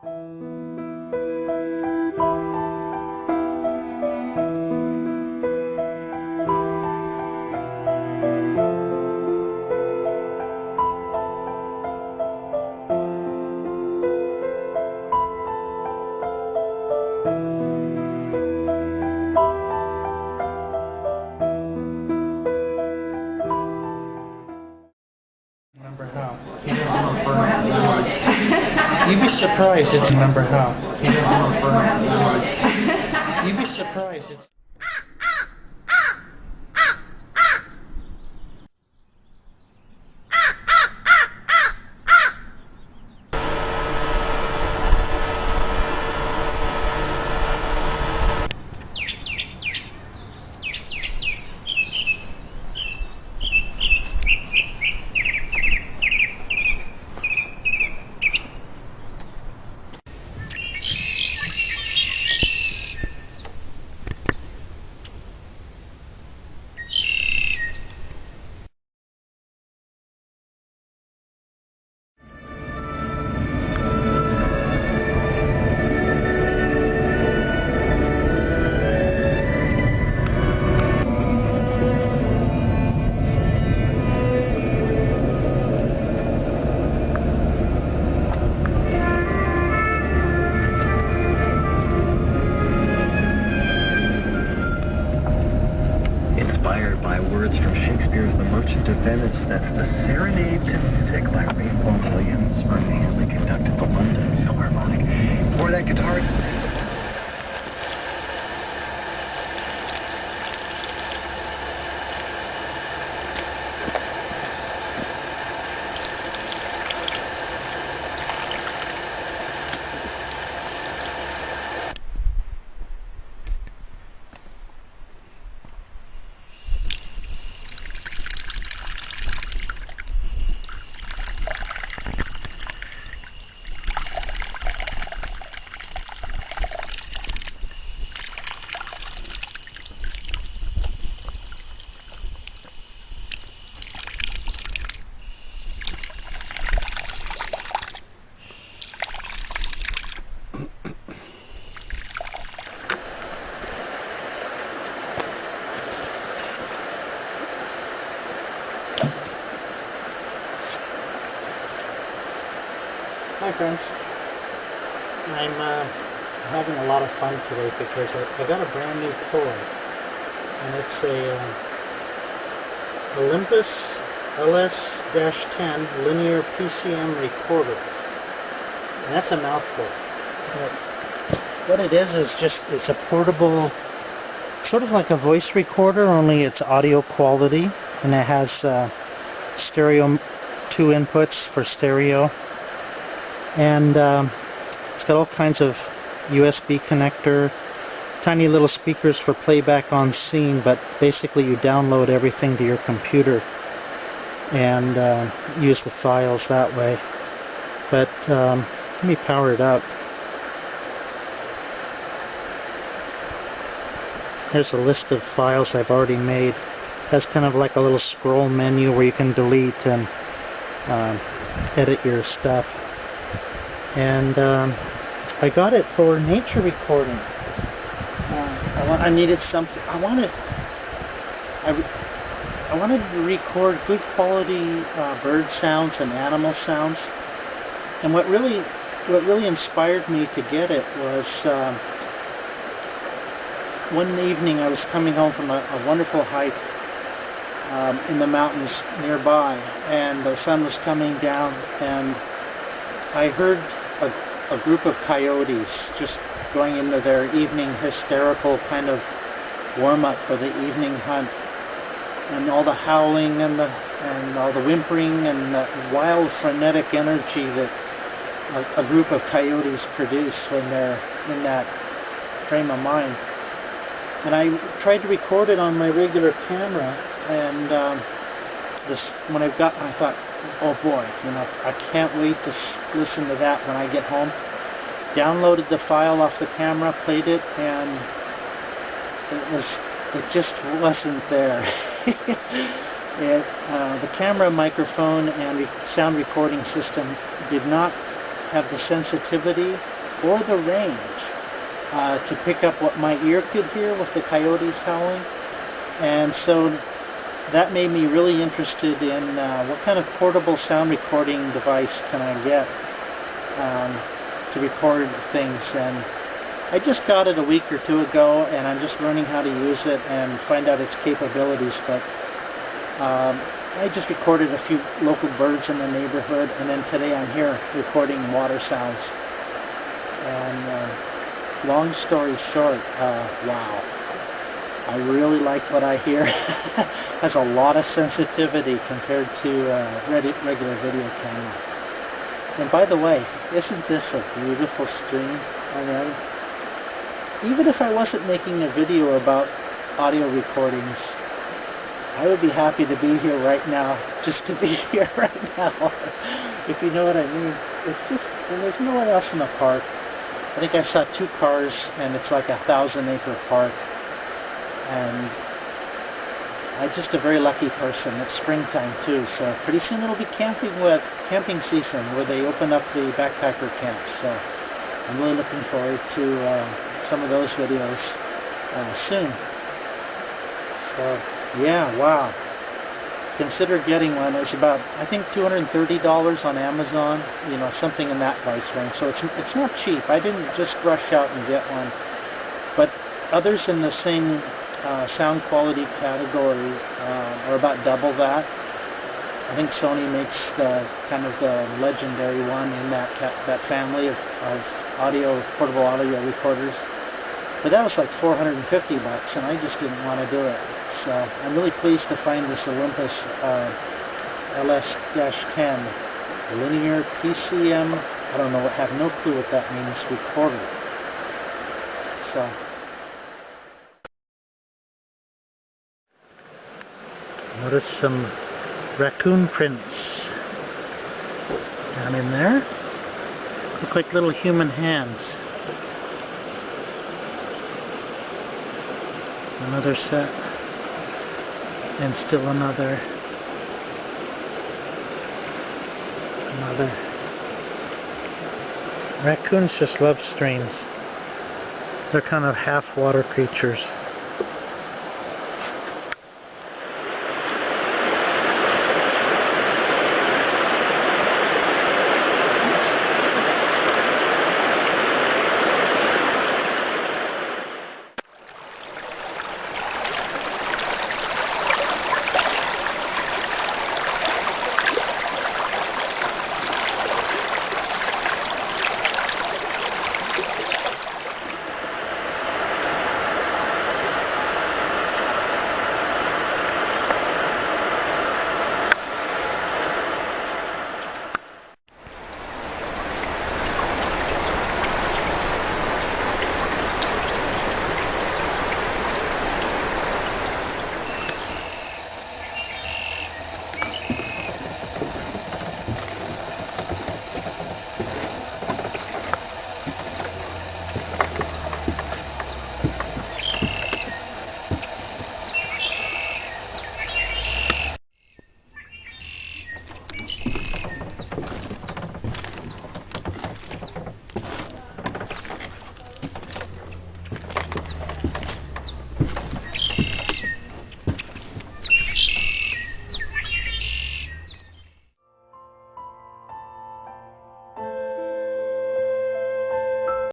You'd be surprised it's remember how. You'd be surprised it's inspired by words from Shakespeare's The Merchant of Venice. That's the Serenade to Music by Rainbow Williams, brilliantly conducted the London Philharmonic. For that guitarist... Hi friends, I'm having a lot of fun today because I got a brand new toy, and it's a Olympus LS-10 linear PCM recorder, and that's a mouthful. But what it is just, it's a portable, sort of like a voice recorder, only it's audio quality, and it has stereo, 2 inputs for stereo. And it's got all kinds of USB connector, tiny little speakers for playback on scene, but basically you download everything to your computer and use the files that way. But let me power it up. Here's a list of files I've already made. It has kind of like a little scroll menu where you can delete and edit your stuff. And I got it for nature recording. I needed something. I wanted to record good quality bird sounds and animal sounds. And what really inspired me to get it was one evening I was coming home from a wonderful hike in the mountains nearby, and the sun was coming down, and I heard a group of coyotes just going into their evening hysterical kind of warm-up for the evening hunt, and all the howling and all the whimpering and the wild frenetic energy that a group of coyotes produce when they're in that frame of mind. And I tried to record it on my regular camera, and when I thought, oh boy, I can't wait to listen to that when I get home. Downloaded the file off the camera, played it, and it just wasn't there. The camera, microphone, and sound recording system did not have the sensitivity or the range to pick up what my ear could hear with the coyotes howling. And so that made me really interested in what kind of portable sound recording device can I get to record things. And I just got it a week or two ago, and I'm just learning how to use it and find out its capabilities. But I just recorded a few local birds in the neighborhood, and then today I'm here recording water sounds. And long story short, wow. I really like what I hear. Has a lot of sensitivity compared to regular video camera. And by the way, isn't this a beautiful stream? I mean, even if I wasn't making a video about audio recordings, I would be happy to be here right now, just to be here right now, if you know what I mean. It's just, and there's no one else in the park. I think I saw 2 cars, and it's like a 1,000-acre park. And I'm just a very lucky person. It's springtime too, so pretty soon it'll be camping season, where they open up the backpacker camps. So I'm really looking forward to some of those videos soon. So yeah, wow. Consider getting one. It was about, I think, $230 on Amazon, you know, something in that price range. So it's not cheap. I didn't just rush out and get one. But others in the same sound quality category are about double that. I think Sony makes the kind of the legendary one in that family of portable audio recorders. But that was like $450, and I just didn't want to do it. So I'm really pleased to find this Olympus LS-10 linear PCM. I don't know, I have no clue what that means, recorder. So notice some raccoon prints down in there. Look like little human hands. Another set. And still another. Another. Raccoons just love streams. They're kind of half water creatures.